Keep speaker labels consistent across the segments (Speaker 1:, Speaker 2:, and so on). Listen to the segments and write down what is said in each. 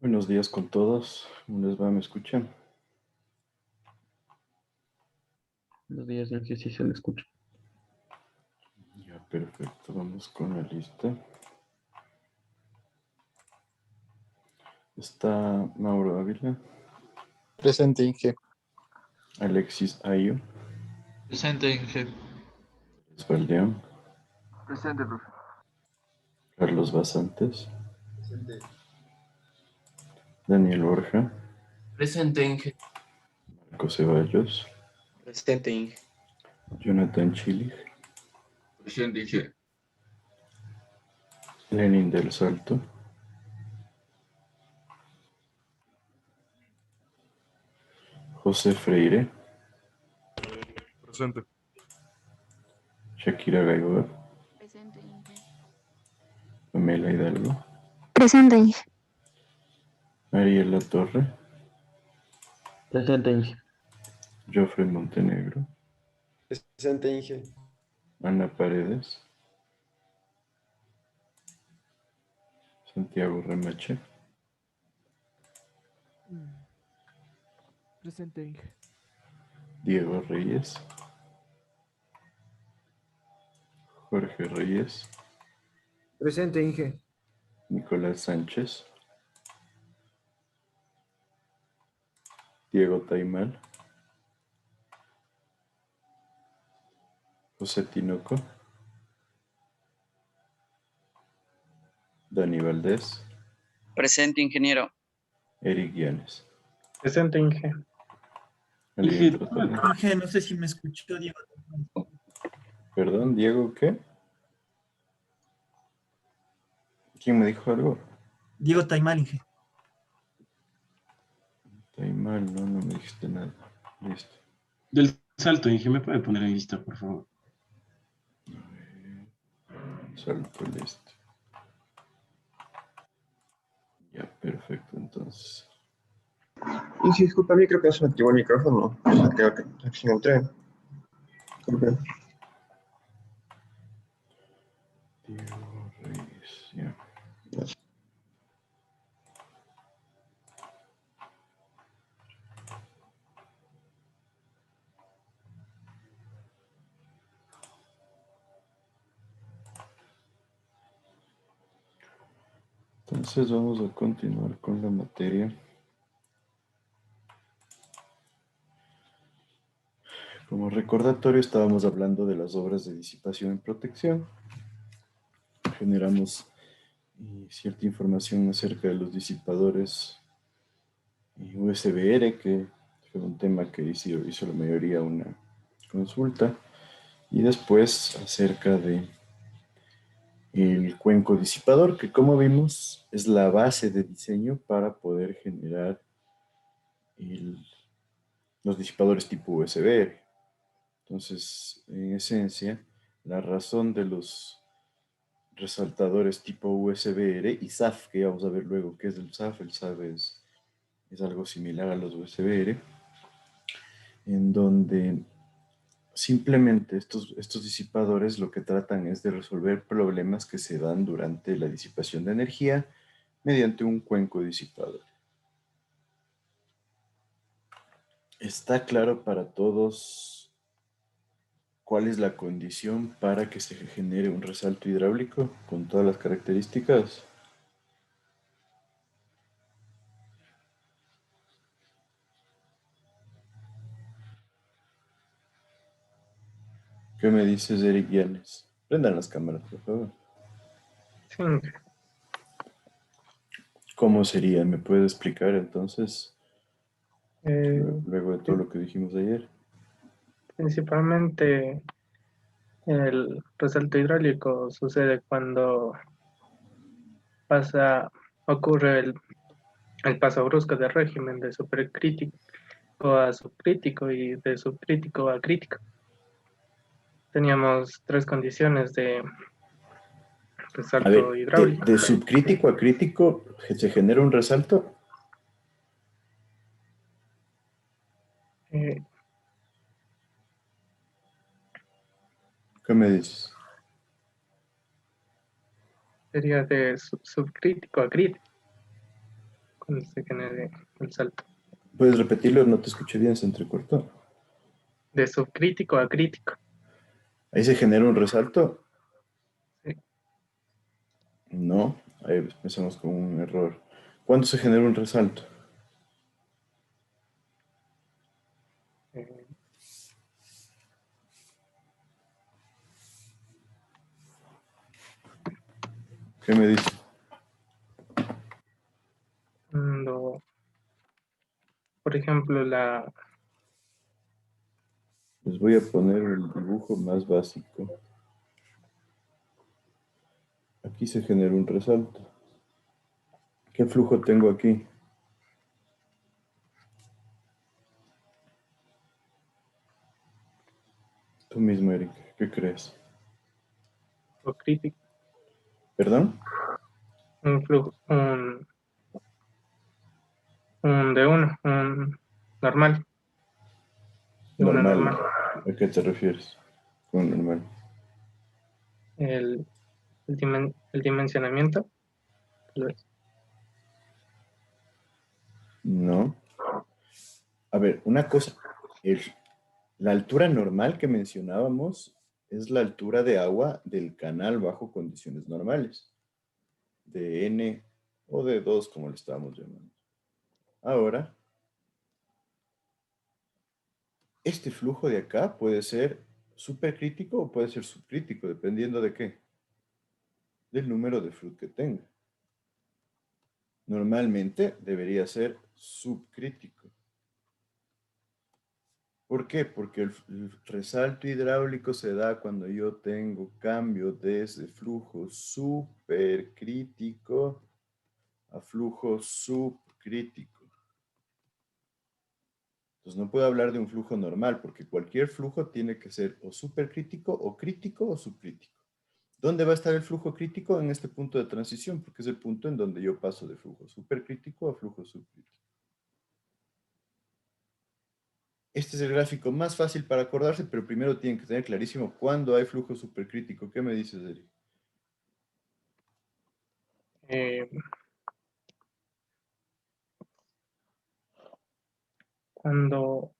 Speaker 1: Buenos días con todos. ¿Cómo les va? ¿Me escuchan?
Speaker 2: Buenos días, no sé si se le escucha.
Speaker 1: Ya, perfecto. Vamos con la lista. Está Mauro Ávila,
Speaker 3: Presente, Inge.
Speaker 1: Alexis Ayo,
Speaker 4: Presente, Inge.
Speaker 1: Esvaldeón,
Speaker 5: Presente, profe.
Speaker 1: Carlos Basantes,
Speaker 5: Presente.
Speaker 1: Daniel Borja,
Speaker 6: Presente, Inge.
Speaker 1: Marco Ceballos,
Speaker 6: Presente, Inge.
Speaker 1: Jonathan Chilich,
Speaker 4: Presente, Inge.
Speaker 1: Lenin del Salto, José Freire,
Speaker 3: Presente.
Speaker 1: Shakira Gaiboa,
Speaker 7: Presente, Inge.
Speaker 1: Pamela Hidalgo,
Speaker 7: Presente, Inge.
Speaker 1: Mariela Torre,
Speaker 2: Presente, Inge.
Speaker 1: Jofre Montenegro,
Speaker 5: Presente, Inge.
Speaker 1: Ana Paredes, Santiago Remache,
Speaker 8: Presente, Inge.
Speaker 1: Diego Reyes, Jorge Reyes,
Speaker 5: Presente, Inge.
Speaker 1: Nicolás Sánchez, Diego Taimal, José Tinoco, Dani Valdés,
Speaker 9: Presente, ingeniero.
Speaker 1: Eric Llanes.
Speaker 3: Presente, Inge.
Speaker 1: ¿Alguien responde?
Speaker 10: Inge, no sé si me escuchó, Diego.
Speaker 1: Perdón, Diego, ¿qué? ¿Quién me dijo algo?
Speaker 10: Diego Taimal, Inge.
Speaker 1: Taimal, no me dijiste nada. Listo.
Speaker 11: Del Salto, Inge, ¿me puede poner en lista, por favor?
Speaker 1: Salto el este. Ya, perfecto, entonces.
Speaker 5: Inge, disculpa, a mí creo que no se me activó el micrófono. Creo que recién entré. Disculpe.
Speaker 1: Diego Reyes, ya. Entonces vamos a continuar con la materia. Como recordatorio estábamos hablando de las obras de disipación y protección. Generamos cierta información acerca de los disipadores USBR, que fue un tema que hizo la mayoría una consulta. Y después acerca de el cuenco disipador, que como vimos es la base de diseño para poder generar los disipadores tipo USB. Entonces, en esencia, la razón de los resaltadores tipo USB y SAF, que vamos a ver luego qué es el SAF es Es algo similar a los USBR, en donde simplemente estos disipadores lo que tratan es de resolver problemas que se dan durante la disipación de energía mediante un cuenco disipador. ¿Está claro para todos cuál es la condición para que se genere un resalto hidráulico con todas las características? ¿Qué me dices, Eric Llanes? Prendan las cámaras, por favor.
Speaker 3: Sí,
Speaker 1: ¿Cómo sería? ¿Me puede explicar entonces,
Speaker 3: eh,
Speaker 1: luego de todo lo que dijimos ayer?
Speaker 3: principalmente el resalto hidráulico sucede cuando ocurre el paso brusco del régimen de supercrítico a subcrítico y de subcrítico a crítico. Teníamos tres condiciones de
Speaker 1: A
Speaker 3: resalto
Speaker 1: ver,
Speaker 3: hidráulico.
Speaker 1: de subcrítico a crítico, ¿se genera un resalto?
Speaker 3: Eh,
Speaker 1: ¿Qué me dices?
Speaker 3: Sería de subcrítico a crítico cuando se genere el salto.
Speaker 1: ¿Puedes repetirlo? No te escuché bien, se entrecortó.
Speaker 3: De subcrítico a crítico.
Speaker 1: ¿Ahí se genera un resalto?
Speaker 3: Sí.
Speaker 1: No, ahí empezamos con un error. ¿Cuándo se genera un resalto?
Speaker 3: Eh,
Speaker 1: ¿Qué me dices?
Speaker 3: Cuando, por ejemplo,
Speaker 1: Les voy a poner el dibujo más básico. Aquí se genera un resalto. ¿Qué flujo tengo aquí? Tú mismo, Eric, ¿qué crees?
Speaker 3: crítico,
Speaker 1: ¿Perdón?
Speaker 3: un flujo, un de uno, un normal, de una
Speaker 1: Normal.
Speaker 3: normal.
Speaker 1: ¿A qué te refieres con normal?
Speaker 3: El dimensionamiento, tal vez.
Speaker 1: No. A ver, una cosa. La altura normal que mencionábamos es la altura de agua del canal bajo condiciones normales. De N o de 2, como le estábamos llamando. Ahora, este flujo de acá puede ser supercrítico o puede ser subcrítico, dependiendo de qué. Del número de flujo que tenga. Normalmente debería ser subcrítico. ¿Por qué? Porque el resalto hidráulico se da cuando yo tengo cambio desde flujo supercrítico a flujo subcrítico. Entonces no puedo hablar de un flujo normal porque cualquier flujo tiene que ser o supercrítico o subcrítico. ¿Dónde va a estar el flujo crítico? En este punto de transición, porque es el punto en donde yo paso de flujo supercrítico a flujo subcrítico. Este es el gráfico más fácil para acordarse, pero primero tienen que tener clarísimo cuándo hay flujo supercrítico. ¿Qué me dices, Eric?
Speaker 3: Eh, Cuando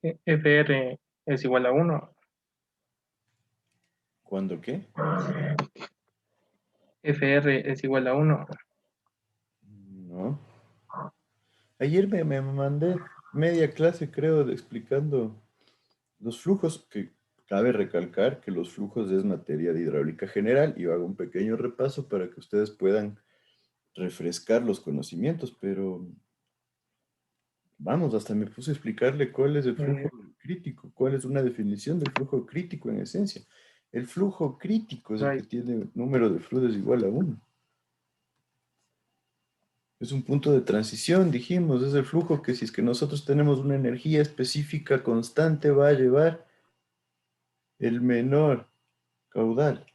Speaker 3: FR es igual a 1,
Speaker 1: ¿Cuándo qué?
Speaker 3: FR es igual a 1.
Speaker 1: No. Ayer me mandé media clase, creo, explicando los flujos, que cabe recalcar que los flujos es materia de hidráulica general, y hago un pequeño repaso para que ustedes puedan refrescar los conocimientos, pero vamos, hasta me puse a explicarle cuál es el flujo crítico, cuál es una definición del flujo crítico en esencia. El flujo crítico es el que tiene número de fluidos igual a 1. Es un punto de transición, dijimos, es el flujo que si es que nosotros tenemos una energía específica constante va a llevar el menor caudal.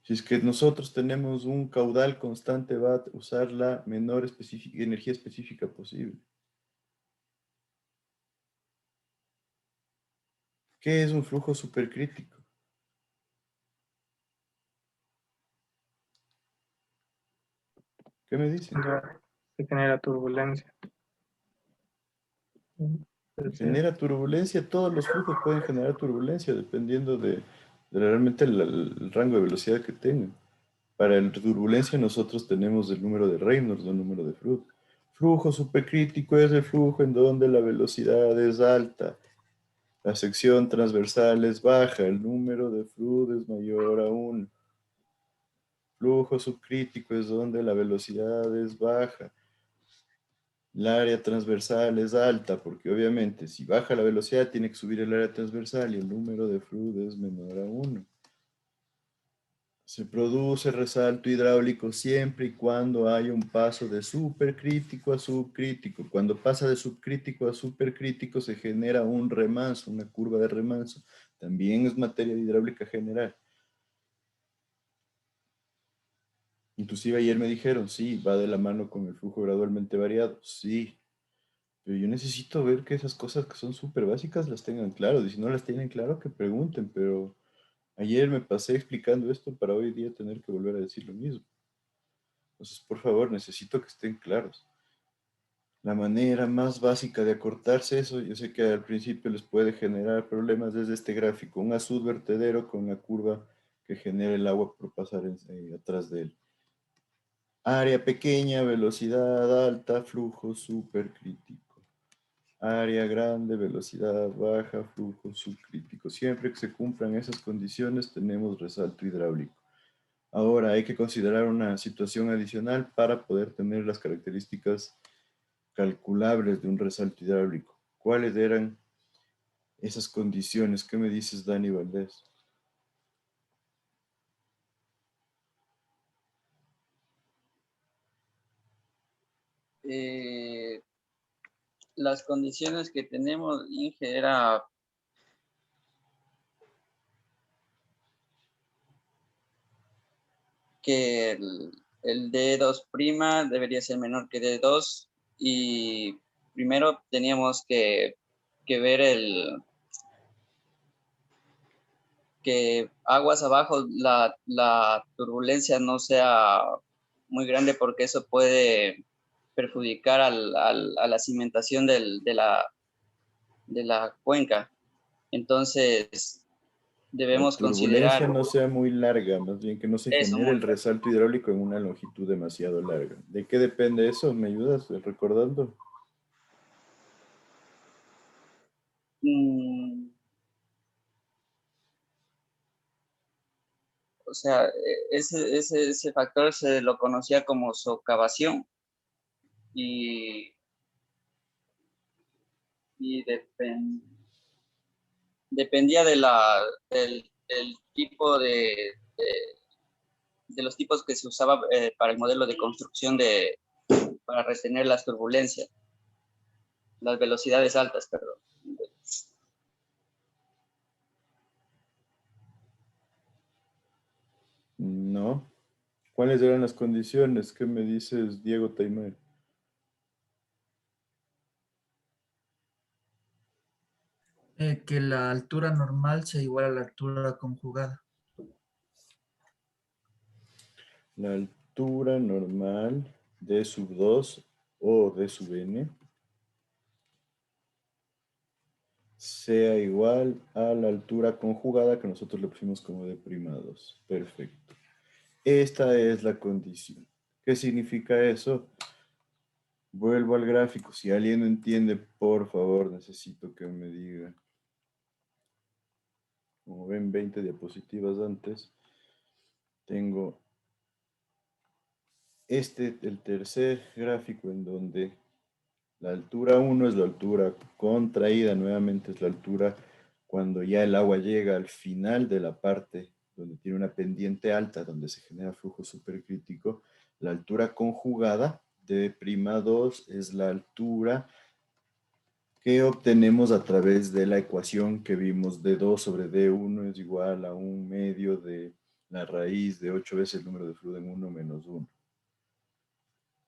Speaker 1: Si es que nosotros tenemos un caudal constante, va a usar la menor energía específica posible. ¿Qué es un flujo supercrítico? ¿Qué me dicen?
Speaker 3: Ya se genera turbulencia.
Speaker 1: Genera turbulencia. Todos los flujos pueden generar turbulencia dependiendo de realmente el rango de velocidad que tengan. Para la turbulencia nosotros tenemos el número de Reynolds, no el número de Froude. Flujo supercrítico es el flujo en donde la velocidad es alta, la sección transversal es baja, el número de Froude es mayor a 1. Flujo subcrítico es donde la velocidad es baja. El área transversal es alta, porque obviamente si baja la velocidad tiene que subir el área transversal y el número de Froude es menor a 1. Se produce resalto hidráulico siempre y cuando hay un paso de supercrítico a subcrítico. Cuando pasa de subcrítico a supercrítico se genera un remanso, una curva de remanso. También es materia hidráulica general. Inclusive ayer me dijeron, sí, va de la mano con el flujo gradualmente variado. Sí, pero yo necesito ver que esas cosas que son súper básicas las tengan claro. Y si no las tienen claro, que pregunten. Pero ayer me pasé explicando esto para hoy día tener que volver a decir lo mismo. Entonces, por favor, necesito que estén claros. La manera más básica de acortarse eso, yo sé que al principio les puede generar problemas desde este gráfico. Un azud vertedero con la curva que genera el agua por pasar atrás de él. Área pequeña, velocidad alta, flujo supercrítico. Área grande, velocidad baja, flujo subcrítico. Siempre que se cumplan esas condiciones tenemos resalto hidráulico. Ahora hay que considerar una situación adicional para poder tener las características calculables de un resalto hidráulico. ¿Cuáles eran esas condiciones? ¿Qué me dices, Dani Valdés?
Speaker 9: Las condiciones que tenemos, Inge, era que el D2' debería ser menor que D2 y primero teníamos que ver que aguas abajo la turbulencia no sea muy grande porque eso puede perjudicar a la cimentación de la cuenca. Entonces,
Speaker 1: La
Speaker 9: debemos
Speaker 1: turbulencia
Speaker 9: considerar
Speaker 1: no sea muy larga, más bien que no se
Speaker 9: eso.
Speaker 1: genere el resalto hidráulico en una longitud demasiado larga. ¿De qué depende eso? ¿Me ayudas recordando?
Speaker 9: O sea, ese factor se lo conocía como socavación y dependía del tipo de los tipos que se usaba para el modelo de construcción para retener las turbulencias, las velocidades altas, perdón.
Speaker 1: No. ¿Cuáles eran las condiciones? ¿Qué me dices, Diego Taimar?
Speaker 10: Que la altura normal sea igual a la altura conjugada.
Speaker 1: La altura normal de sub 2 o de sub n sea igual a la altura conjugada que nosotros le pusimos como D'2. Perfecto. Esta es la condición. ¿Qué significa eso? Vuelvo al gráfico. Si alguien no entiende, por favor, necesito que me diga. Como ven, 20 diapositivas antes. Tengo el tercer gráfico en donde la altura 1 es la altura contraída, nuevamente es la altura cuando ya el agua llega al final de la parte donde tiene una pendiente alta, donde se genera flujo supercrítico. La altura conjugada de d'O2 es la altura que obtenemos a través de la ecuación que vimos. D2 sobre D1 es igual a 1 medio de la raíz de 8 veces el número de flujo en 1 menos 1.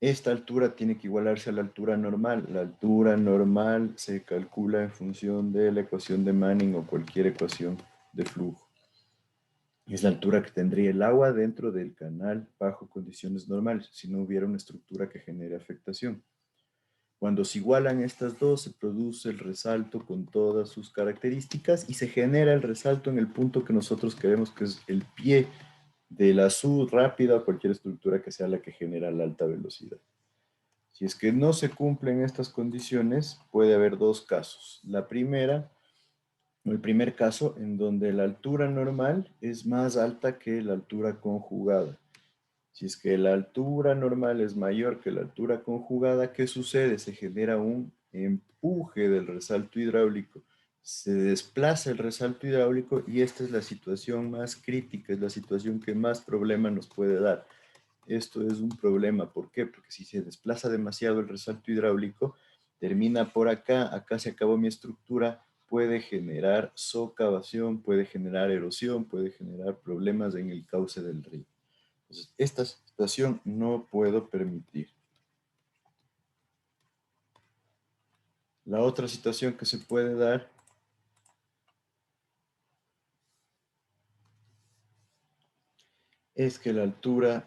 Speaker 1: Esta altura tiene que igualarse a la altura normal. La altura normal se calcula en función de la ecuación de Manning o cualquier ecuación de flujo. Es la altura que tendría el agua dentro del canal bajo condiciones normales, si no hubiera una estructura que genere afectación. Cuando se igualan estas dos, se produce el resalto con todas sus características y se genera el resalto en el punto que nosotros queremos, que es el pie de la rápida o cualquier estructura que sea la que genera la alta velocidad. Si es que no se cumplen estas condiciones, puede haber dos casos. La primera, el primer caso en donde la altura normal es más alta que la altura conjugada. Si es que la altura normal es mayor que la altura conjugada, ¿qué sucede? Se genera un empuje del resalto hidráulico. Se desplaza el resalto hidráulico y esta es la situación más crítica, es la situación que más problema nos puede dar. Esto es un problema. ¿Por qué? Porque si se desplaza demasiado el resalto hidráulico, termina por acá, acá se acabó mi estructura, puede generar socavación, puede generar erosión, puede generar problemas en el cauce del río. Entonces, esta situación no puedo permitir. La otra situación que se puede dar es que la altura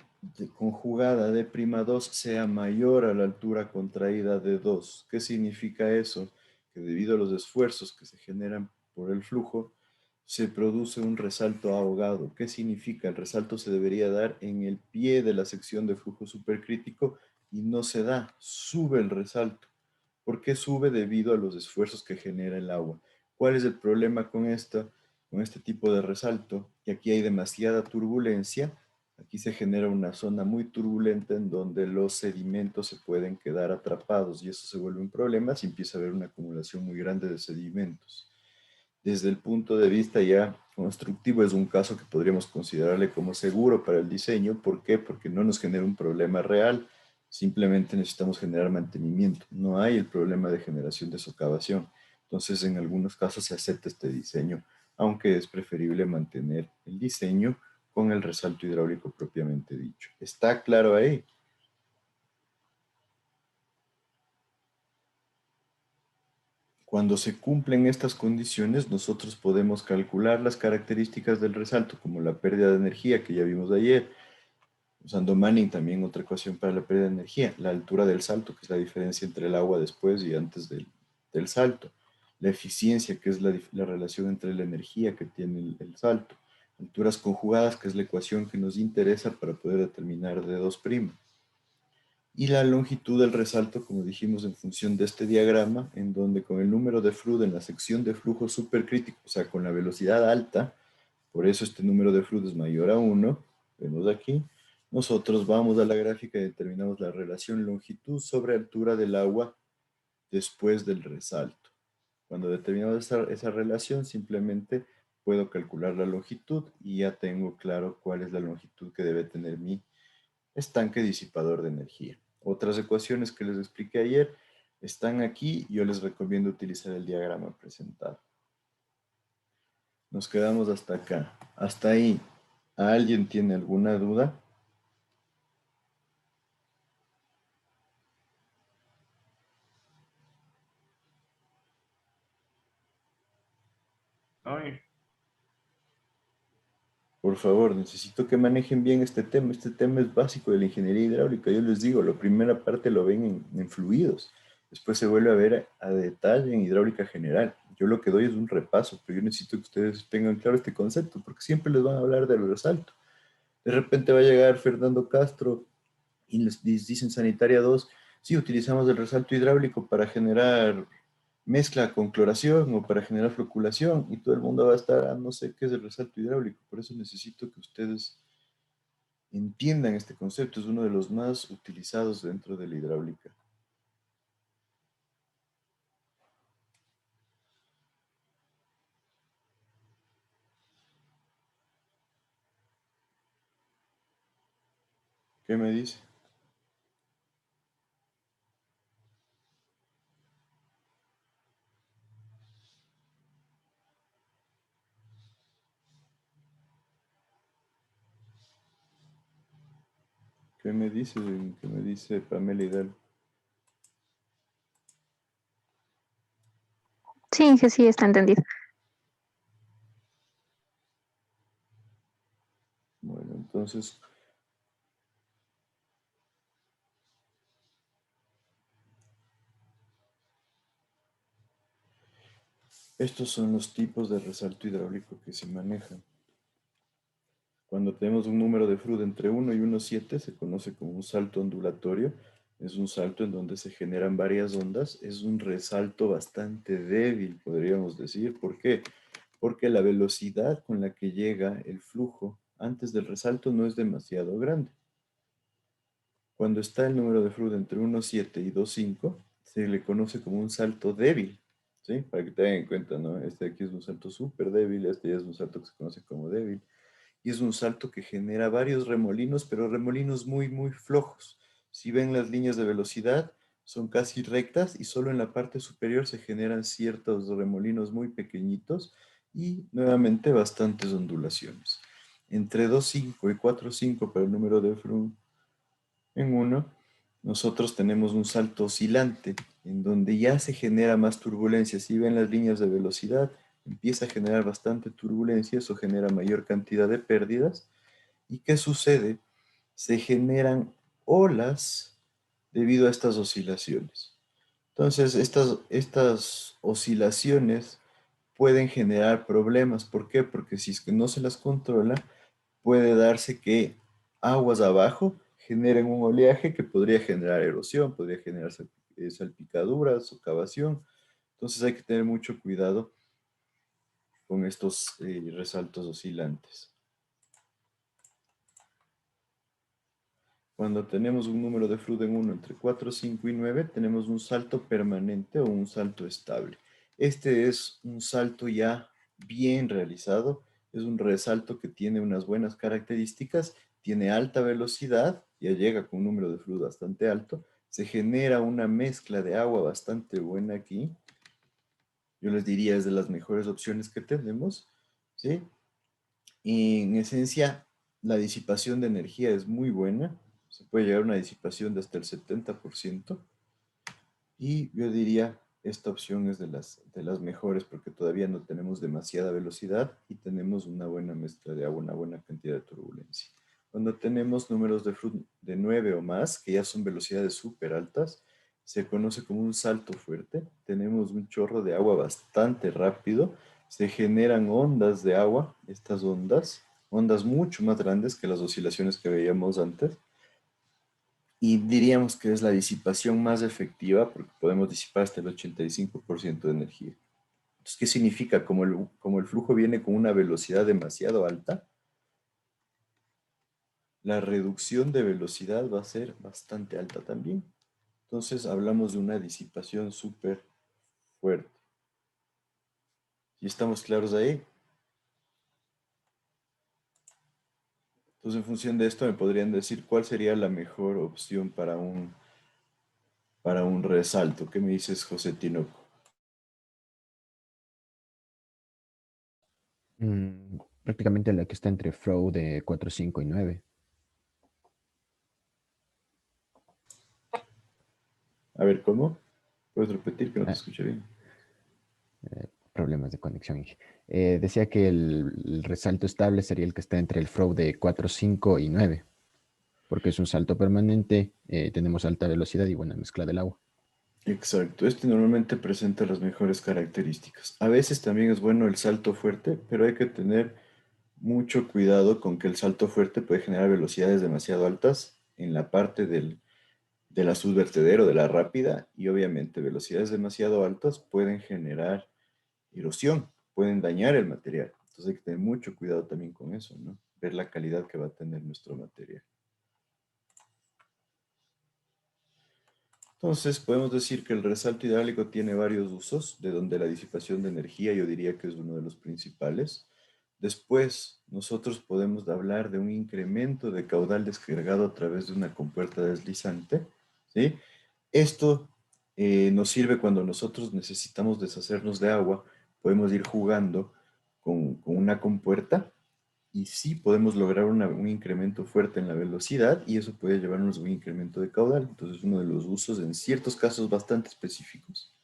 Speaker 1: conjugada de prima 2 sea mayor a la altura contraída de 2. ¿Qué significa eso? Que debido a los esfuerzos que se generan por el flujo, se produce un resalto ahogado. ¿Qué significa? El resalto se debería dar en el pie de la sección de flujo supercrítico y no se da, sube el resalto. ¿Por qué sube? Debido a los esfuerzos que genera el agua. ¿Cuál es el problema con este tipo de resalto? Que aquí hay demasiada turbulencia, aquí se genera una zona muy turbulenta en donde los sedimentos se pueden quedar atrapados y eso se vuelve un problema si empieza a haber una acumulación muy grande de sedimentos. Desde el punto de vista ya constructivo es un caso que podríamos considerarle como seguro para el diseño. ¿Por qué? Porque no nos genera un problema real, simplemente necesitamos generar mantenimiento. No hay el problema de generación de socavación. Entonces, en algunos casos se acepta este diseño, aunque es preferible mantener el diseño con el resalto hidráulico propiamente dicho. ¿Está claro ahí? Cuando se cumplen estas condiciones, nosotros podemos calcular las características del resalto, como la pérdida de energía que ya vimos ayer, usando Manning también otra ecuación para la pérdida de energía, la altura del salto, que es la diferencia entre el agua después y antes del salto, la eficiencia, que es la relación entre la energía que tiene el salto, alturas conjugadas, que es la ecuación que nos interesa para poder determinar D2', y la longitud del resalto, como dijimos, en función de este diagrama, en donde con el número de Froude en la sección de flujo supercrítico, o sea, con la velocidad alta, por eso este número de Froude es mayor a 1, vemos aquí, nosotros vamos a la gráfica y determinamos la relación longitud sobre altura del agua después del resalto. Cuando determinamos esa relación, simplemente puedo calcular la longitud y ya tengo claro cuál es la longitud que debe tener mi estanque disipador de energía. Otras ecuaciones que les expliqué ayer están aquí. Yo les recomiendo utilizar el diagrama presentado. Nos quedamos hasta acá. Hasta ahí. ¿Alguien tiene alguna duda?
Speaker 11: Ay,
Speaker 1: Por favor, necesito que manejen bien este tema. Este tema es básico de la ingeniería hidráulica. Yo les digo, la primera parte lo ven en fluidos. Después se vuelve a ver a detalle en hidráulica general. Yo lo que doy es un repaso, pero yo necesito que ustedes tengan claro este concepto, porque siempre les van a hablar del resalto. De repente va a llegar Fernando Castro y les dicen sanitaria 2, sí, utilizamos el resalto hidráulico para generar mezcla con cloración o para generar floculación y todo el mundo va a estar, no sé qué es el resalto hidráulico. Por eso necesito que ustedes entiendan este concepto, es uno de los más utilizados dentro de la hidráulica. ¿Qué me dice? ¿Qué me dice? ¿Qué me dice Pamela Hidalgo?
Speaker 7: Sí, Inge, sí, está entendido.
Speaker 1: Bueno, entonces, estos son los tipos de resalto hidráulico que se manejan. Cuando tenemos un número de Froude entre 1 y 1,7 se conoce como un salto ondulatorio. Es un salto en donde se generan varias ondas. Es un resalto bastante débil, podríamos decir. ¿Por qué? Porque la velocidad con la que llega el flujo antes del resalto no es demasiado grande. Cuando está el número de Froude entre 1,7 y 2,5, se le conoce como un salto débil, ¿sí? Para que tengan en cuenta, ¿no? Este de aquí es un salto súper débil, este ya es un salto que se conoce como débil. Y es un salto que genera varios remolinos, pero remolinos muy, muy flojos. Si ven las líneas de velocidad, son casi rectas y solo en la parte superior se generan ciertos remolinos muy pequeñitos y nuevamente bastantes ondulaciones. Entre 2,5 y 4,5 para el número de Froude en 1, nosotros tenemos un salto oscilante, en donde ya se genera más turbulencia. Si ven las líneas de velocidad, empieza a generar bastante turbulencia, eso genera mayor cantidad de pérdidas. ¿Y qué sucede? Se generan olas debido a estas oscilaciones. Entonces, estas oscilaciones pueden generar problemas. ¿Por qué? Porque si es que no se las controla, puede darse que aguas abajo generen un oleaje que podría generar erosión, podría generar salpicaduras, socavación. Entonces hay que tener mucho cuidado con estos resaltos oscilantes. Cuando tenemos un número de Froude en 1 entre 4, 5 y 9, tenemos un salto permanente o un salto estable. Este es un salto ya bien realizado, es un resalto que tiene unas buenas características, tiene alta velocidad, ya llega con un número de Froude bastante alto, se genera una mezcla de agua bastante buena aquí. Yo les diría es de las mejores opciones que tenemos, ¿sí? Y en esencia, la disipación de energía es muy buena. Se puede llegar a una disipación de hasta el 70%. Y yo diría, esta opción es de las mejores porque todavía no tenemos demasiada velocidad y tenemos una buena mezcla de agua, una buena cantidad de turbulencia. Cuando tenemos números de Froude de 9 o más, que ya son velocidades súper altas, se conoce como un salto fuerte. Tenemos un chorro de agua bastante rápido. Se generan ondas de agua, estas ondas mucho más grandes que las oscilaciones que veíamos antes. Y diríamos que es la disipación más efectiva porque podemos disipar hasta el 85% de energía. Entonces, ¿qué significa? Como el flujo viene con una velocidad demasiado alta, la reducción de velocidad va a ser bastante alta también. Entonces, hablamos de una disipación súper fuerte. ¿Y estamos claros ahí? Entonces, en función de esto, me podrían decir cuál sería la mejor opción para un resalto. ¿Qué me dices, José Tinoco?
Speaker 8: Prácticamente la que está entre Froude de 4, 5 y 9.
Speaker 1: A ver, ¿cómo? ¿Puedes repetir que no te
Speaker 8: Ah,
Speaker 1: escuché bien?
Speaker 8: Problemas de conexión, Inge. Decía que el resalto estable sería el que está entre el Froude de 4, 5 y 9, porque es un salto permanente, tenemos alta velocidad y buena mezcla del agua.
Speaker 1: Exacto, este normalmente presenta las mejores características. A veces también es bueno el salto fuerte, pero hay que tener mucho cuidado con que el salto fuerte puede generar velocidades demasiado altas en la parte del azul vertedero, de la rápida, y obviamente velocidades demasiado altas pueden generar erosión, pueden dañar el material. Entonces hay que tener mucho cuidado también con eso, ¿no? Ver la calidad que va a tener nuestro material. Entonces, podemos decir que el resalto hidráulico tiene varios usos, de donde la disipación de energía yo diría que es uno de los principales. Después, nosotros podemos hablar de un incremento de caudal descargado a través de una compuerta deslizante, ¿sí? Esto nos sirve cuando nosotros necesitamos deshacernos de agua, podemos ir jugando con una compuerta y sí podemos lograr un incremento fuerte en la velocidad y eso puede llevarnos a un incremento de caudal. Entonces, uno de los usos en ciertos casos bastante específicos.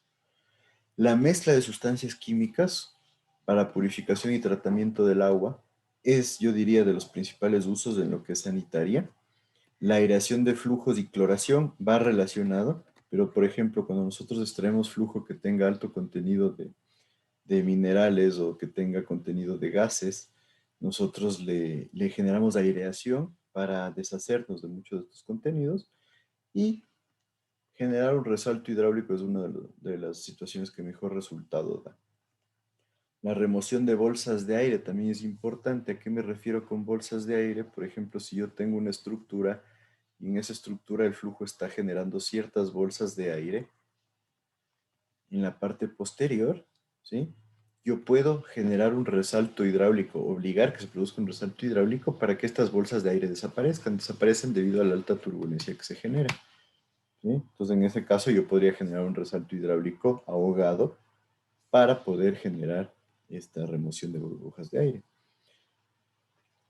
Speaker 1: La mezcla de sustancias químicas para purificación y tratamiento del agua es, yo diría, de los principales usos en lo que es sanitaria. La aireación de flujos y cloración va relacionado, pero por ejemplo, cuando nosotros extraemos flujo que tenga alto contenido de minerales o que tenga contenido de gases, nosotros le generamos aireación para deshacernos de muchos de estos contenidos y generar un resalto hidráulico es una de las situaciones que mejor resultado da. La remoción de bolsas de aire también es importante. ¿A qué me refiero con bolsas de aire? Por ejemplo, si yo tengo una estructura y en esa estructura el flujo está generando ciertas bolsas de aire, en la parte posterior, ¿sí? Yo puedo generar un resalto hidráulico, obligar que se produzca un resalto hidráulico para que estas bolsas de aire desaparecen debido a la alta turbulencia que se genera, ¿sí? Entonces, en ese caso, yo podría generar un resalto hidráulico ahogado para poder generar esta remoción de burbujas de aire.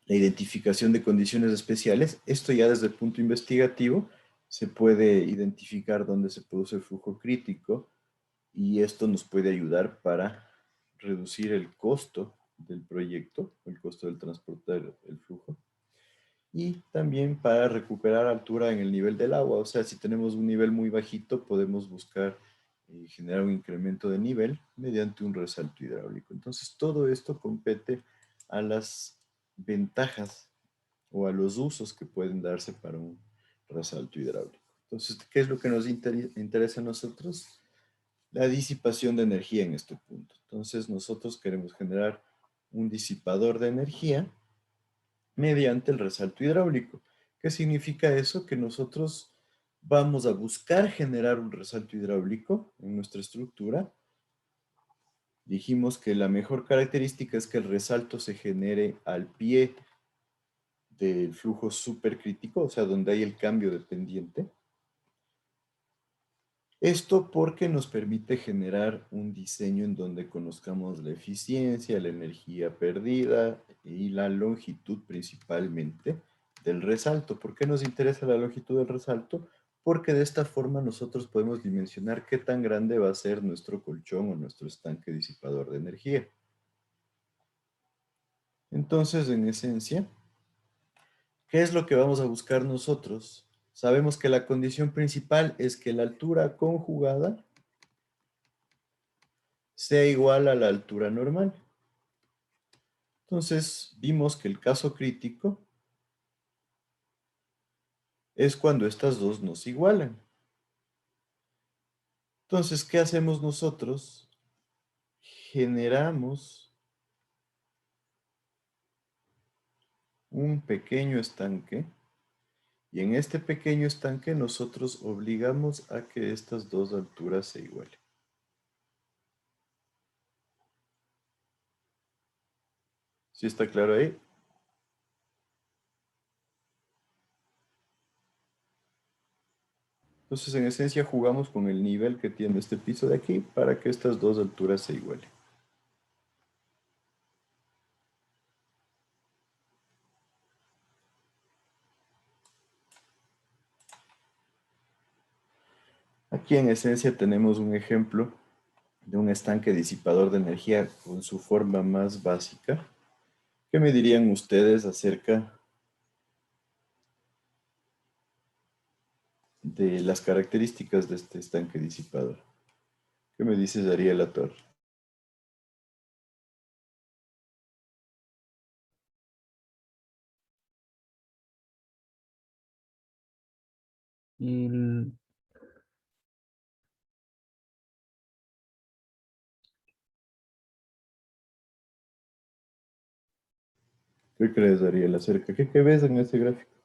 Speaker 1: La identificación de condiciones especiales, esto ya desde el punto investigativo, se puede identificar dónde se produce el flujo crítico y esto nos puede ayudar para reducir el costo del proyecto, el costo del transportar el flujo, y también para recuperar altura en el nivel del agua. O sea, si tenemos un nivel muy bajito, podemos buscar generar un incremento de nivel mediante un resalto hidráulico. Entonces, todo esto compete a las ventajas o a los usos que pueden darse para un resalto hidráulico. Entonces, ¿qué es lo que nos interesa a nosotros? La disipación de energía en este punto. Entonces, nosotros queremos generar un disipador de energía mediante el resalto hidráulico. ¿Qué significa eso? Que nosotros vamos a buscar generar un resalto hidráulico en nuestra estructura. Dijimos que la mejor característica es que el resalto se genere al pie del flujo supercrítico, o sea, donde hay el cambio de pendiente. Esto porque nos permite generar un diseño en donde conozcamos la eficiencia, la energía perdida y la longitud principalmente del resalto. ¿Por qué nos interesa la longitud del resalto? Porque de esta forma nosotros podemos dimensionar qué tan grande va a ser nuestro colchón o nuestro estanque disipador de energía. Entonces, en esencia, ¿qué es lo que vamos a buscar nosotros? Sabemos que la condición principal es que la altura conjugada sea igual a la altura normal. Entonces, vimos que el caso crítico es cuando estas dos nos igualan. Entonces, ¿qué hacemos nosotros? Generamos un pequeño estanque y en este pequeño estanque nosotros obligamos a que estas dos alturas se igualen. ¿Sí está claro ahí? Entonces, en esencia, jugamos con el nivel que tiene este piso de aquí para que estas dos alturas se igualen. Aquí, en esencia, tenemos un ejemplo de un estanque disipador de energía con su forma más básica. ¿Qué me dirían ustedes acerca de las características de este estanque disipador? ¿Qué me dices, Ariel Latorre?
Speaker 2: Y
Speaker 1: ¿Qué crees, Ariel, acerca? ¿Qué ves en este gráfico?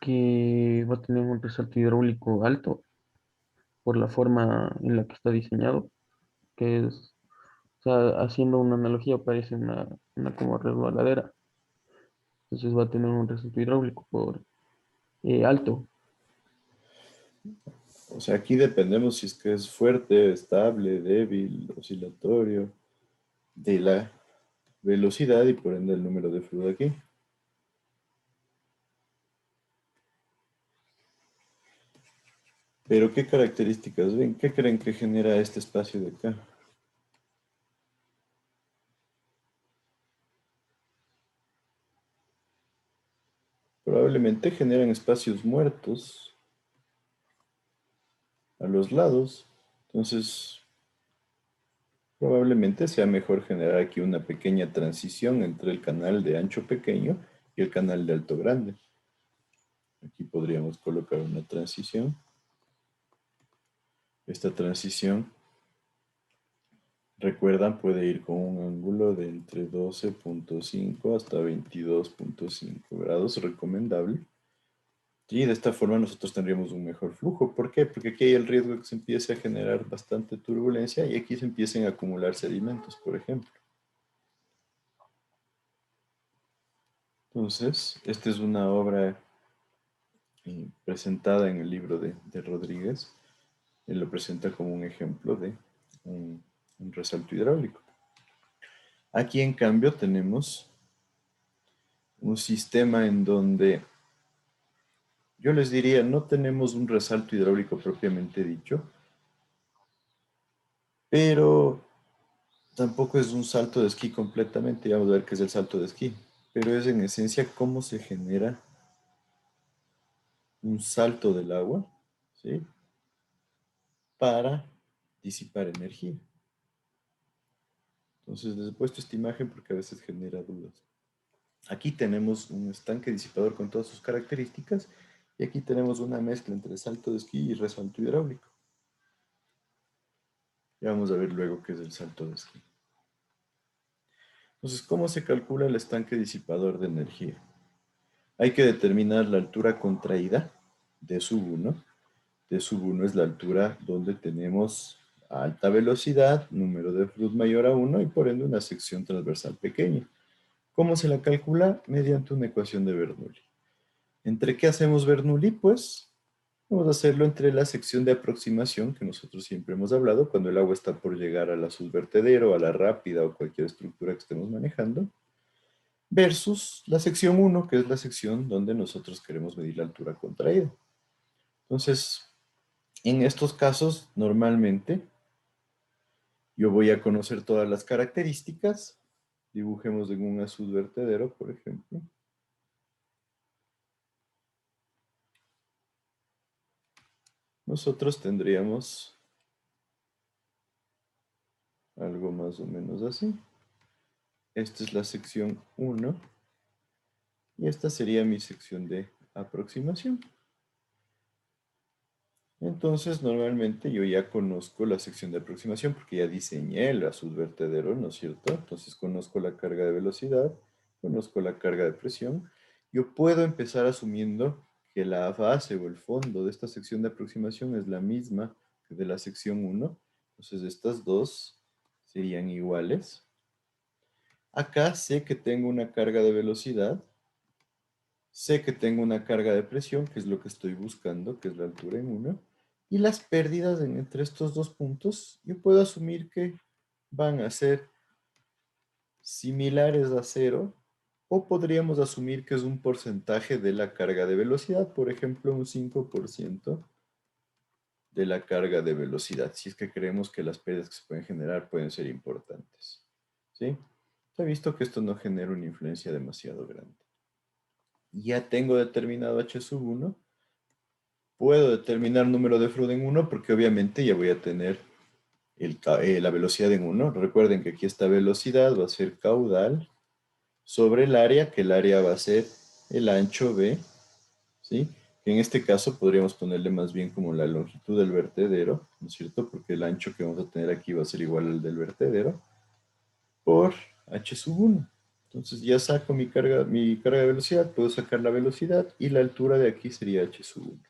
Speaker 2: que va a tener un resalto hidráulico alto por la forma en la que está diseñado, que es, o sea, haciendo una analogía, parece una como resbaladera. Entonces va a tener un resalto hidráulico por alto.
Speaker 1: O sea, aquí dependemos si es que es fuerte, estable, débil, oscilatorio, de la velocidad y por ende el número de flujo aquí. Pero ¿qué características ven? ¿Qué creen que genera este espacio de acá? Probablemente generan espacios muertos a los lados. Entonces, probablemente sea mejor generar aquí una pequeña transición entre el canal de ancho pequeño y el canal de alto grande. Aquí podríamos colocar una transición. Esta transición, recuerdan, puede ir con un ángulo de entre 12.5 hasta 22.5 grados, recomendable. Y de esta forma nosotros tendríamos un mejor flujo. ¿Por qué? Porque aquí hay el riesgo de que se empiece a generar bastante turbulencia y aquí se empiecen a acumular sedimentos, por ejemplo. Entonces, esta es una obra presentada en el libro de Rodríguez. Él lo presenta como un ejemplo de un resalto hidráulico. Aquí, en cambio, tenemos un sistema en donde yo les diría, no tenemos un resalto hidráulico propiamente dicho, pero tampoco es un salto de esquí completamente. Ya vamos a ver qué es el salto de esquí, pero es en esencia cómo se genera un salto del agua, ¿sí? Para disipar energía. Entonces les he puesto esta imagen porque a veces genera dudas. Aquí tenemos un estanque disipador con todas sus características y aquí tenemos una mezcla entre salto de esquí y resalto hidráulico. Ya vamos a ver luego qué es el salto de esquí. Entonces, ¿cómo se calcula el estanque disipador de energía? Hay que determinar la altura contraída de sub 1. D sub 1 es la altura donde tenemos alta velocidad, número de flujo mayor a 1 y por ende una sección transversal pequeña. ¿Cómo se la calcula? Mediante una ecuación de Bernoulli. ¿Entre qué hacemos Bernoulli? Pues vamos a hacerlo entre la sección de aproximación que nosotros siempre hemos hablado cuando el agua está por llegar a la subvertedero, a la rápida o cualquier estructura que estemos manejando, versus la sección 1, que es la sección donde nosotros queremos medir la altura contraída. Entonces, en estos casos, normalmente, yo voy a conocer todas las características. Dibujemos en un azul vertedero, por ejemplo. Nosotros tendríamos algo más o menos así. Esta es la sección 1. Y esta sería mi sección de aproximación. Entonces, normalmente yo ya conozco la sección de aproximación porque ya diseñé el azul vertedero, ¿no es cierto? Entonces, conozco la carga de velocidad, conozco la carga de presión. Yo puedo empezar asumiendo que la base o el fondo de esta sección de aproximación es la misma que de la sección 1. Entonces, estas dos serían iguales. Acá sé que tengo una carga de velocidad. Sé que tengo una carga de presión, que es lo que estoy buscando, que es la altura en 1. Y las pérdidas entre estos dos puntos, yo puedo asumir que van a ser similares a 0, o podríamos asumir que es un porcentaje de la carga de velocidad, por ejemplo, un 5% de la carga de velocidad, si es que creemos que las pérdidas que se pueden generar pueden ser importantes. ¿Sí? Se ha visto que esto no genera una influencia demasiado grande. Ya tengo determinado H sub 1. Puedo determinar número de flujo en 1 porque obviamente ya voy a tener la velocidad en 1. Recuerden que aquí esta velocidad va a ser caudal sobre el área, que el área va a ser el ancho B, ¿sí? Que en este caso podríamos ponerle más bien como la longitud del vertedero, ¿no es cierto? Porque el ancho que vamos a tener aquí va a ser igual al del vertedero, por H sub 1. Entonces ya saco mi carga de velocidad, puedo sacar la velocidad y la altura de aquí sería H sub 1.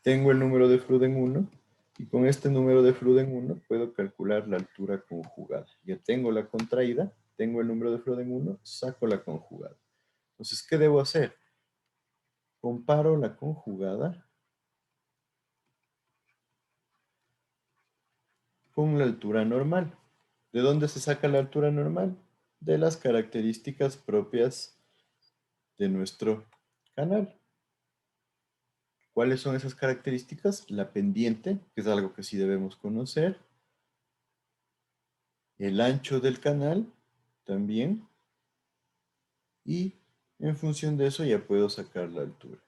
Speaker 1: Tengo el número de flujo en 1 y con este número de flujo en 1 puedo calcular la altura conjugada. Ya tengo la contraída, tengo el número de flujo en 1, saco la conjugada. Entonces, ¿qué debo hacer? Comparo la conjugada con la altura normal. ¿De dónde se saca la altura normal? De las características propias de nuestro canal. ¿Cuáles son esas características? La pendiente, que es algo que sí debemos conocer. El ancho del canal, también. Y en función de eso ya puedo sacar la altura.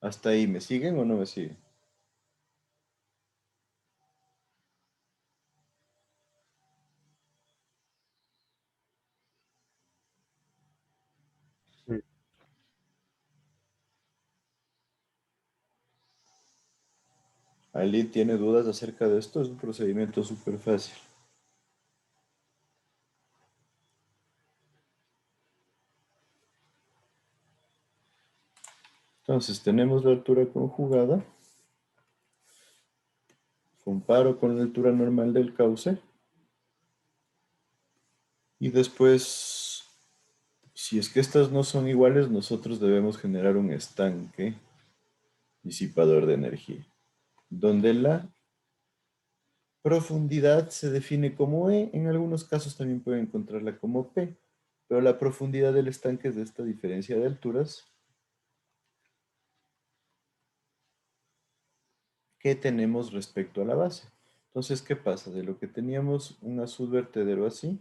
Speaker 1: ¿Hasta ahí me siguen o no me siguen?
Speaker 2: Sí.
Speaker 1: ¿Alguien tiene dudas acerca de esto? Es un procedimiento súper fácil. Entonces tenemos la altura conjugada. Comparo con la altura normal del cauce. Y después, si es que estas no son iguales, nosotros debemos generar un estanque disipador de energía, donde la profundidad se define como E, en algunos casos también pueden encontrarla como P, pero la profundidad del estanque es de esta diferencia de alturas que tenemos respecto a la base. Entonces, ¿qué pasa? De lo que teníamos un azul vertedero así,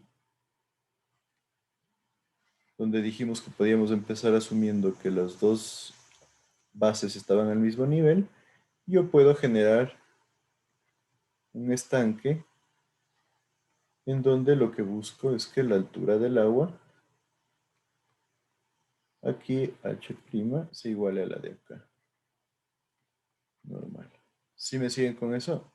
Speaker 1: donde dijimos que podíamos empezar asumiendo que las dos bases estaban al mismo nivel, yo puedo generar un estanque en donde lo que busco es que la altura del agua, aquí H' se iguale a la de acá. Normal. ¿Sí me siguen con eso?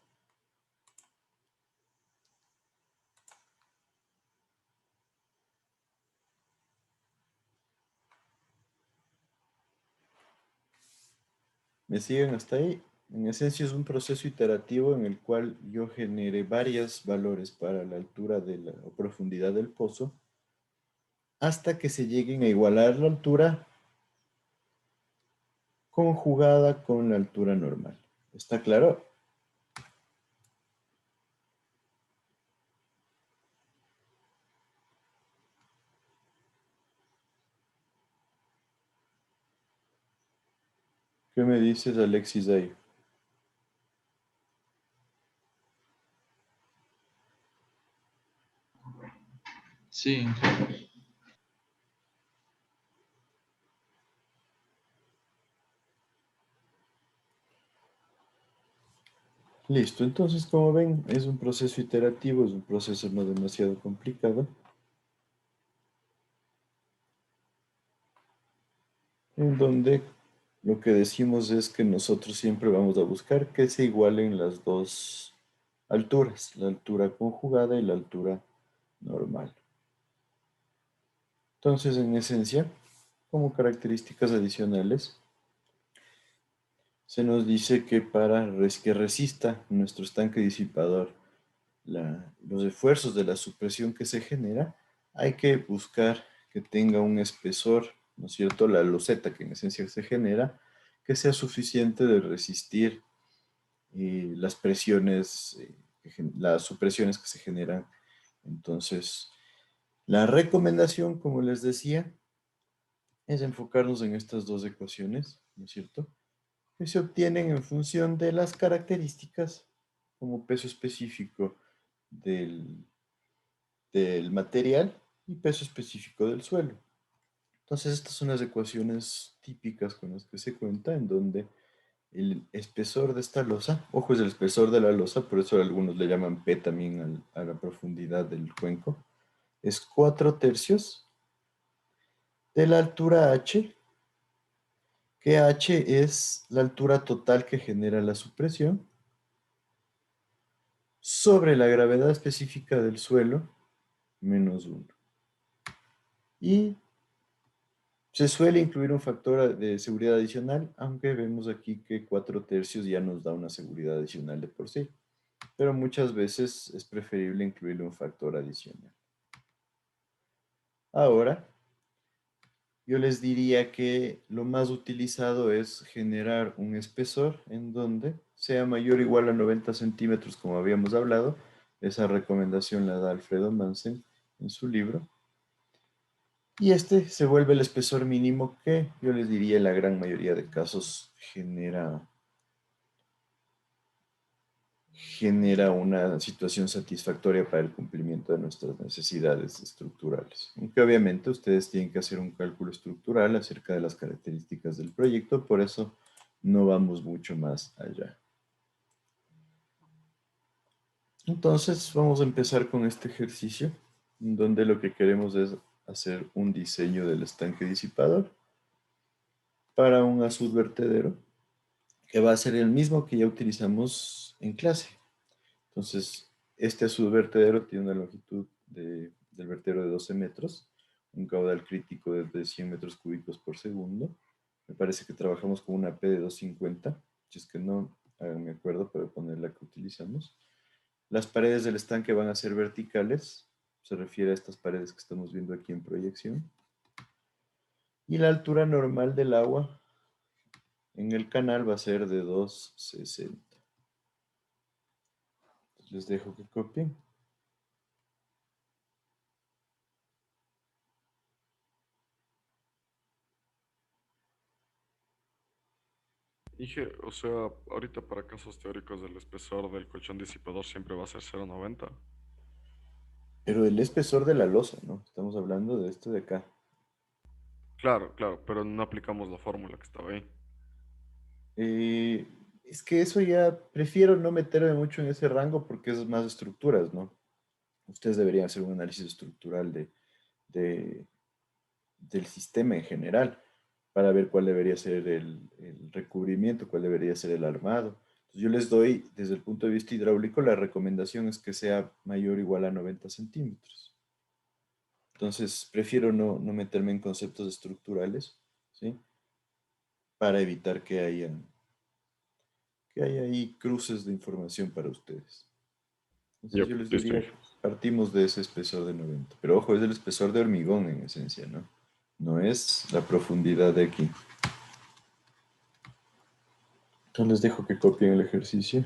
Speaker 1: ¿Me siguen hasta ahí? En esencia es un proceso iterativo en el cual yo genere varios valores para la altura o profundidad del pozo hasta que se lleguen a igualar la altura conjugada con la altura normal. ¿Está claro? ¿Qué me dices, Alexis, ahí?
Speaker 4: Sí,
Speaker 1: Listo, entonces como ven, es un proceso iterativo, es un proceso no demasiado complicado, en donde lo que decimos es que nosotros siempre vamos a buscar que se igualen las dos alturas, la altura conjugada y la altura normal. Entonces, en esencia, como características adicionales, se nos dice que para que resista nuestro estanque disipador los esfuerzos de la supresión que se genera, hay que buscar que tenga un espesor, ¿no es cierto? La loseta que en esencia se genera, que sea suficiente de resistir las presiones, las supresiones que se generan. Entonces, la recomendación, como les decía, es enfocarnos en estas dos ecuaciones, ¿no es cierto? Que se obtienen en función de las características como peso específico del material y peso específico del suelo. Entonces, estas son las ecuaciones típicas con las que se cuenta, en donde el espesor de esta losa, ojo, es el espesor de la losa, por eso algunos le llaman P también a la profundidad del cuenco, es 4/3 de la altura H, que H es la altura total que genera la supresión, sobre la gravedad específica del suelo, menos 1. Y se suele incluir un factor de seguridad adicional, aunque vemos aquí que 4/3 ya nos da una seguridad adicional de por sí. Pero muchas veces es preferible incluirle un factor adicional. Ahora, yo les diría que lo más utilizado es generar un espesor en donde sea mayor o igual a 90 centímetros, como habíamos hablado. Esa recomendación la da Alfredo Mansen en su libro. Y este se vuelve el espesor mínimo que yo les diría en la gran mayoría de casos genera una situación satisfactoria para el cumplimiento de nuestras necesidades estructurales. Aunque obviamente ustedes tienen que hacer un cálculo estructural acerca de las características del proyecto, por eso no vamos mucho más allá. Entonces vamos a empezar con este ejercicio, donde lo que queremos es hacer un diseño del estanque disipador para un azud vertedero, que va a ser el mismo que ya utilizamos en clase. Entonces, este azud vertedero tiene una longitud del vertedero de 12 metros, un caudal crítico de 100 metros cúbicos por segundo. Me parece que trabajamos con una P de 250, si es que no, háganme acuerdo para poner la que utilizamos. Las paredes del estanque van a ser verticales, se refiere a estas paredes que estamos viendo aquí en proyección. Y la altura normal del agua en el canal va a ser de 260. Les dejo que copien.
Speaker 12: Dije, o sea, ahorita para casos teóricos del espesor del colchón disipador siempre va a ser 0,90.
Speaker 1: Pero el espesor de la losa, ¿no? Estamos hablando de esto de acá.
Speaker 12: Claro, claro, pero no aplicamos la fórmula que estaba ahí.
Speaker 1: Es que eso ya prefiero no meterme mucho en ese rango porque es más estructuras, ¿no? Ustedes deberían hacer un análisis estructural de- del sistema en general para ver cuál debería ser el recubrimiento, cuál debería ser el armado. Entonces, yo les doy, desde el punto de vista hidráulico, la recomendación es que sea mayor o igual a 90 centímetros. Entonces, prefiero no meterme en conceptos estructurales, ¿sí? Para evitar que haya ahí cruces de información para ustedes. Entonces, yo les
Speaker 12: Listo.
Speaker 1: diría, partimos de ese espesor de 90. Pero ojo, es el espesor de hormigón en esencia, ¿no? No es la profundidad de aquí. Entonces les dejo que copien el ejercicio.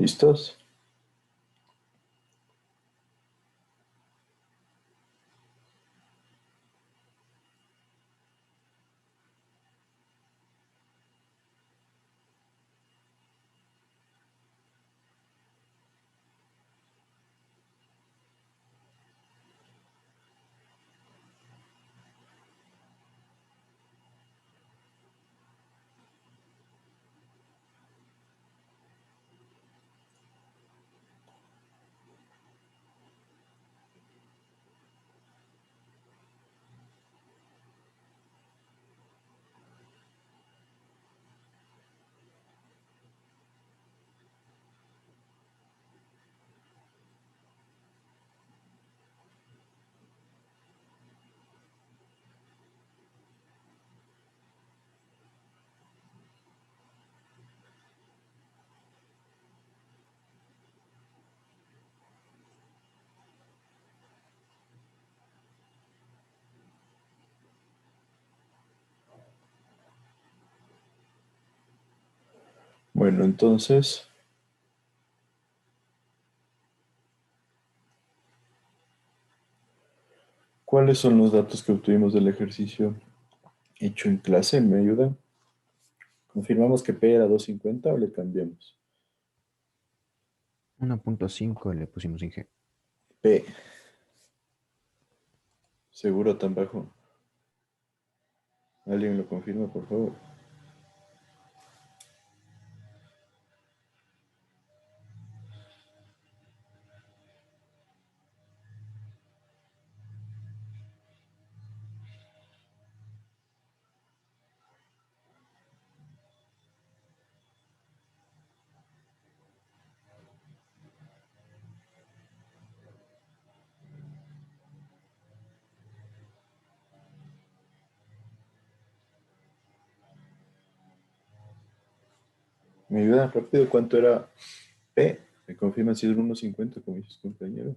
Speaker 1: ¿Listos? Bueno, entonces, ¿cuáles son los datos que obtuvimos del ejercicio hecho en clase? ¿Me ayuda? ¿Confirmamos que P era 250 o le cambiamos?
Speaker 8: 1.5 le pusimos Inge.
Speaker 1: P. ¿Seguro tan bajo? ¿Alguien lo confirma, por favor? ¿Me ayuda rápido? ¿Cuánto era P? ¿Me confirma si es 1.50 como dices, compañero?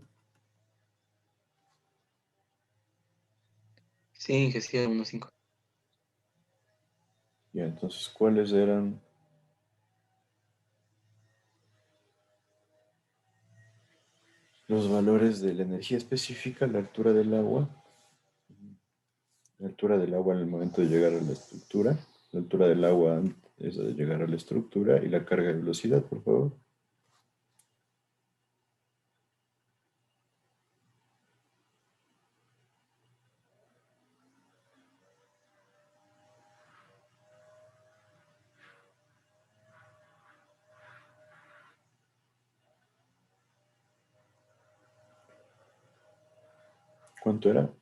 Speaker 6: Sí, Inge, sí, 1.5.
Speaker 1: Ya, entonces, ¿cuáles eran los valores de la energía específica, la altura del agua? La altura del agua en el momento de llegar a la estructura, la altura del agua antes de llegar a la estructura y la carga de velocidad, por favor. ¿Cuánto era?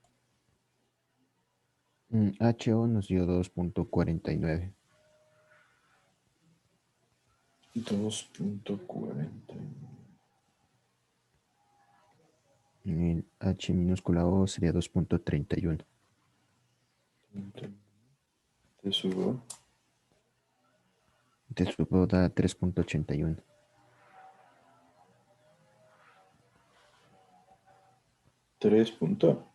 Speaker 8: HO nos dio 2.49.
Speaker 1: 2.40.
Speaker 8: El H minúscula O sería 2.31.
Speaker 1: Te subo.
Speaker 8: Te supo da 3.81.
Speaker 1: 3 punto.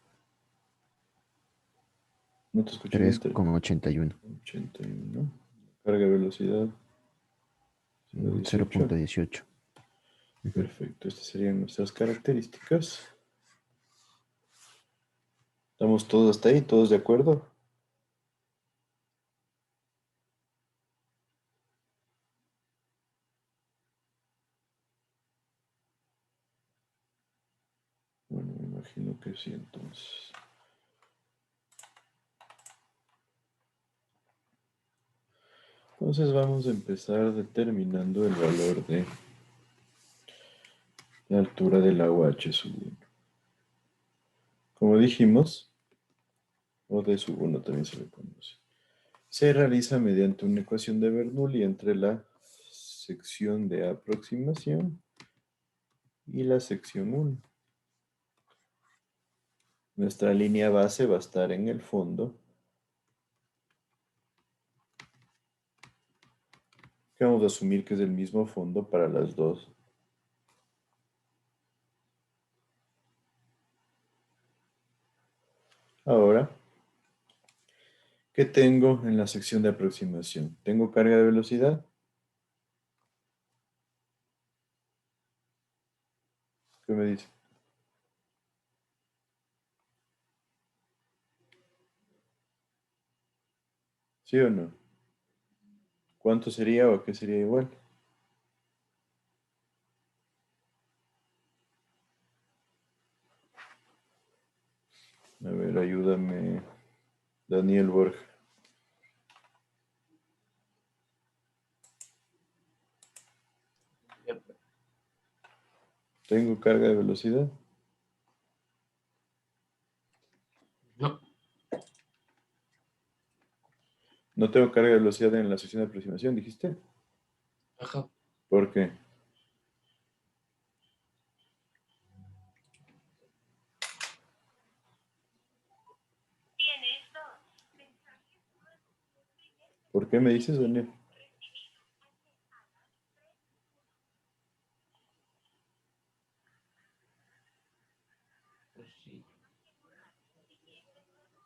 Speaker 1: No te escuché bien.
Speaker 8: 3.81.
Speaker 1: 81. Carga de velocidad. 0.18.
Speaker 8: 0.18.
Speaker 1: Perfecto. Estas serían nuestras características. ¿Estamos todos hasta ahí? ¿Todos de acuerdo? Bueno, me imagino que sí, entonces. Entonces vamos a empezar determinando el valor de la altura del agua H sub 1. Como dijimos, o D sub 1 también se le conoce, se realiza mediante una ecuación de Bernoulli entre la sección de aproximación y la sección 1. Nuestra línea base va a estar en el fondo, que vamos a asumir que es el mismo fondo para las dos. Ahora, ¿qué tengo en la sección de aproximación? ¿Tengo carga de velocidad? ¿Sí o no? ¿Cuánto sería o a qué sería igual? A ver, ayúdame, Daniel Borja. ¿Tengo carga de velocidad?
Speaker 6: No.
Speaker 1: No tengo carga de velocidad en la sección de aproximación, dijiste.
Speaker 6: Ajá.
Speaker 1: ¿Por qué? ¿Por qué me dices, Daniel?
Speaker 6: Pues sí.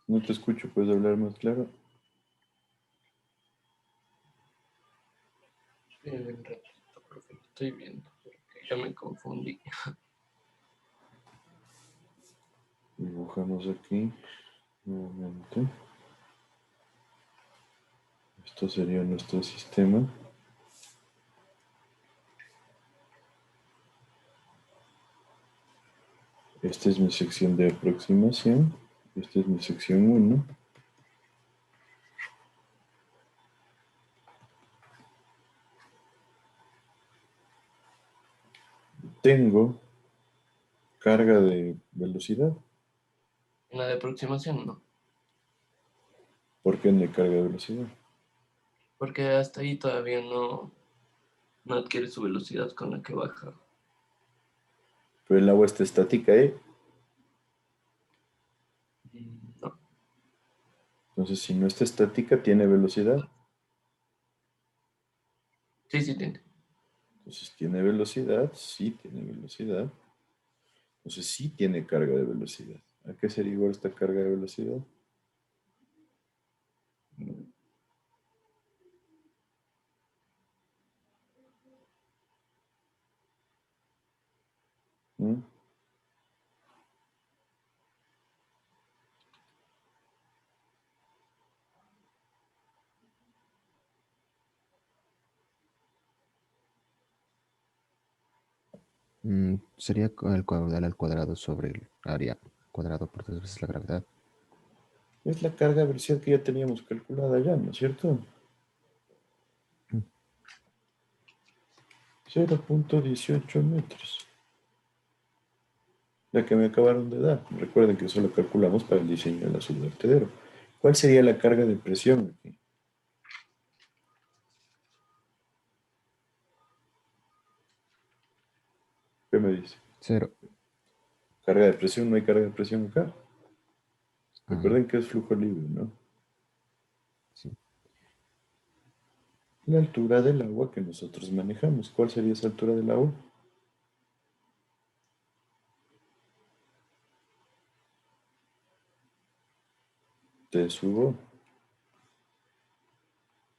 Speaker 1: No te escucho, ¿puedes hablar más claro?
Speaker 6: Un ratito, profe, lo estoy viendo, porque ya me confundí.
Speaker 1: Dibujamos aquí. Nuevamente. Esto sería nuestro sistema. Esta es mi sección de aproximación. Esta es mi sección 1. Tengo carga de velocidad.
Speaker 6: En la de aproximación no,
Speaker 1: ¿Por qué no hay carga de velocidad?
Speaker 6: porque hasta ahí todavía no adquiere su velocidad con la que baja.
Speaker 1: Pero el agua está estática, ¿eh?
Speaker 6: No,
Speaker 1: Entonces, si no está estática, ¿tiene velocidad?
Speaker 6: sí, sí tiene.
Speaker 1: Entonces, ¿tiene velocidad? Sí, tiene velocidad. Entonces, sí tiene carga de velocidad. ¿A qué sería igual esta carga de velocidad? ¿Mm?
Speaker 8: Sería el caudal al cuadrado sobre el área cuadrado por 2 veces la gravedad.
Speaker 1: Es la carga de velocidad que ya teníamos calculada ya, ¿no es cierto? 0.18 metros. La que me acabaron de dar. Recuerden que eso lo calculamos para el diseño del azul vertedero. ¿Cuál sería la carga de presión aquí? ¿Qué me dice?
Speaker 8: 0.
Speaker 1: Carga de presión, no hay carga de presión acá.
Speaker 8: Ah,
Speaker 1: Recuerden que es flujo libre, ¿no?
Speaker 8: sí.
Speaker 1: La altura del agua que nosotros manejamos. ¿Cuál sería esa altura del agua? Te subo.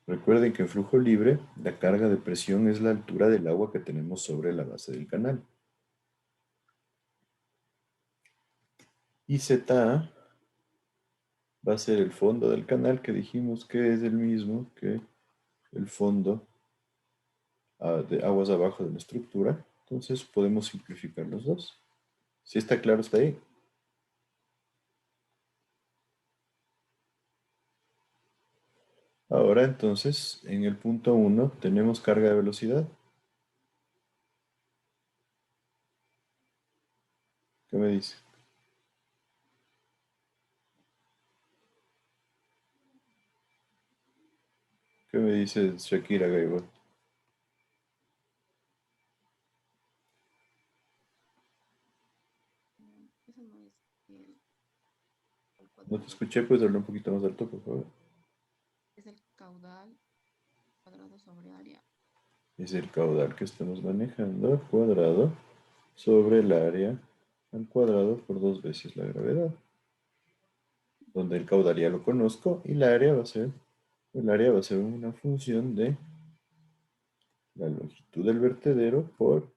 Speaker 1: Recuerden que en flujo libre, la carga de presión es la altura del agua que tenemos sobre la base del canal. Y ZA va a ser el fondo del canal que dijimos que es el mismo que el fondo de aguas abajo de la estructura. Entonces podemos simplificar los dos. Si está claro, está ahí. Ahora entonces, en el punto 1 tenemos carga de velocidad. ¿Qué me dice? ¿Qué me dice Shakira Gaibot? No te escuché, pues habla un poquito más alto, por favor.
Speaker 13: Es el caudal cuadrado sobre área.
Speaker 1: Es el caudal que estamos manejando al cuadrado sobre el área al cuadrado por 2 veces la gravedad. Donde el caudal ya lo conozco y el área va a ser una función de la longitud del vertedero por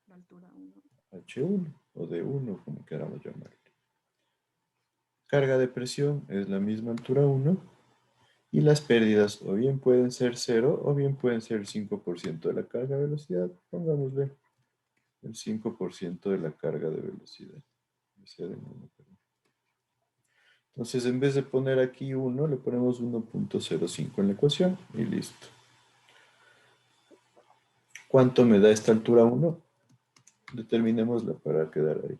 Speaker 13: La altura 1.
Speaker 1: H1 o D1, como queramos llamarlo. Carga de presión es la misma altura 1 Y las pérdidas o bien pueden ser 0 o bien pueden ser el 5% de la carga de velocidad. Pongámosle el 5% de la carga de velocidad. Entonces, en vez de poner aquí 1, le ponemos 1.05 en la ecuación y listo. ¿Cuánto me da esta altura 1? Determinémosla para quedar ahí.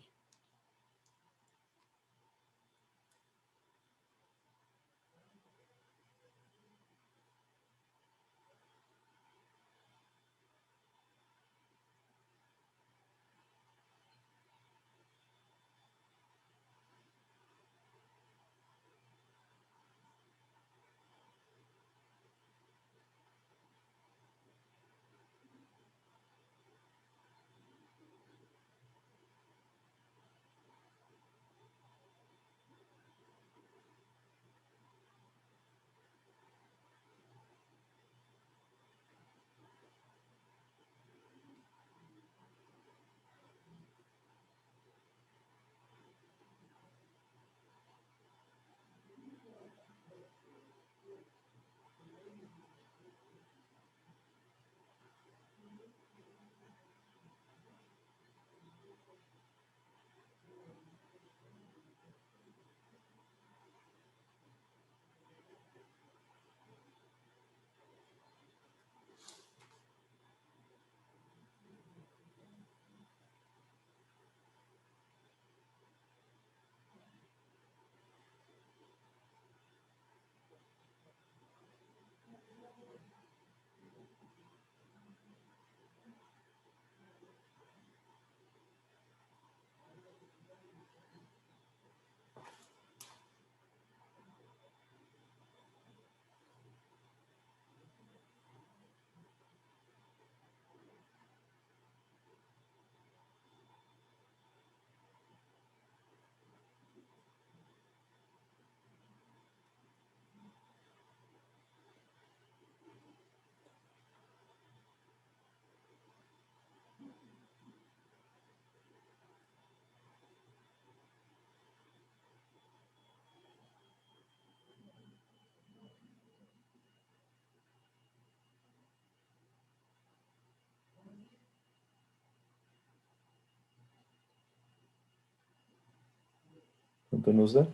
Speaker 1: ¿Cuánto nos da?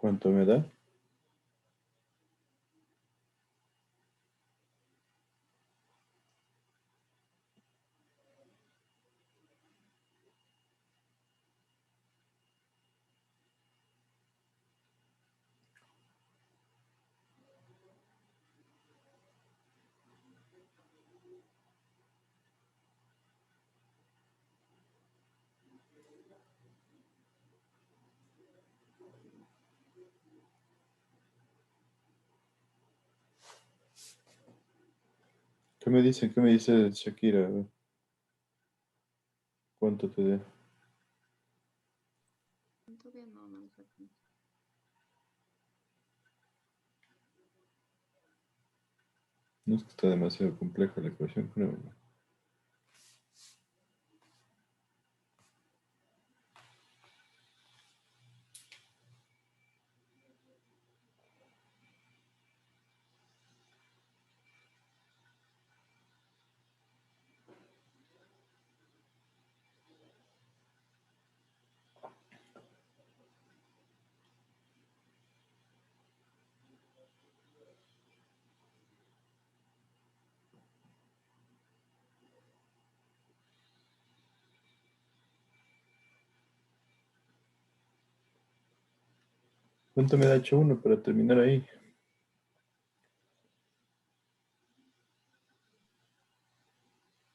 Speaker 1: ¿Cuánto me da? ¿Qué me dicen? ¿Qué me dice Shakira? A ver, ¿cuánto te da?
Speaker 13: Todavía no, no lo saco.
Speaker 1: No es que está demasiado compleja la ecuación, creo. ¿No? ¿Cuánto me da H1 para terminar ahí?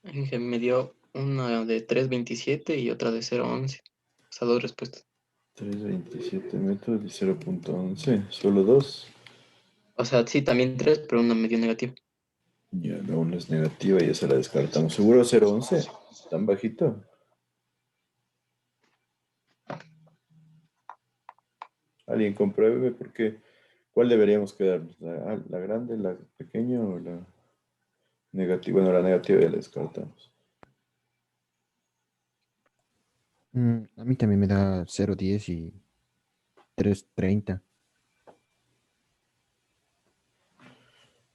Speaker 3: Inge me dio una de 3.27 y otra de 0.11. O sea, dos respuestas.
Speaker 1: 3.27 metros y 0.11. Solo dos.
Speaker 3: O sea, sí, también tres, pero una me dio negativa.
Speaker 1: Ya, la una es negativa y esa la descartamos. ¿Seguro 0.11? ¿Tan bajito? Alguien compruebe porque ¿cuál deberíamos quedarnos? ¿La grande, la pequeña o la negativa? Bueno, la negativa ya la descartamos.
Speaker 8: A mí también me da 0.10 y 3.30.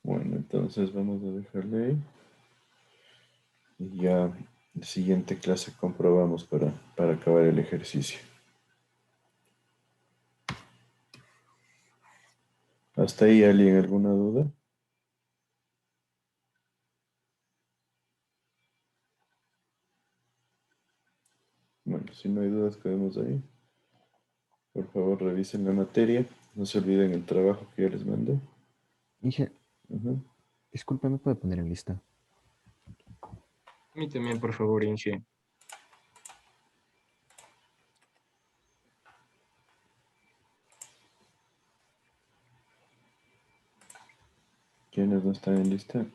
Speaker 1: Bueno, entonces vamos a dejarle ahí. Y ya en la siguiente clase comprobamos para acabar el ejercicio. ¿Hasta ahí alguien alguna duda? Bueno, si no hay dudas, quedemos ahí. Por favor, revisen la materia. No se olviden el trabajo que ya les mandé.
Speaker 8: Inge,
Speaker 1: Ujú.
Speaker 8: disculpa, ¿me puede poner en lista?
Speaker 14: A mí también, por favor, Inge.
Speaker 1: ¿Quiénes no están en lista?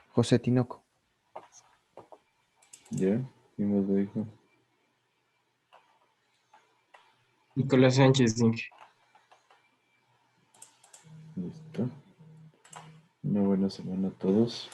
Speaker 8: José Tinoco.
Speaker 1: ¿Ya? ¿Quién más lo dijo?
Speaker 14: Nicolás Sánchez, Inge.
Speaker 1: Listo. Una buena semana a todos.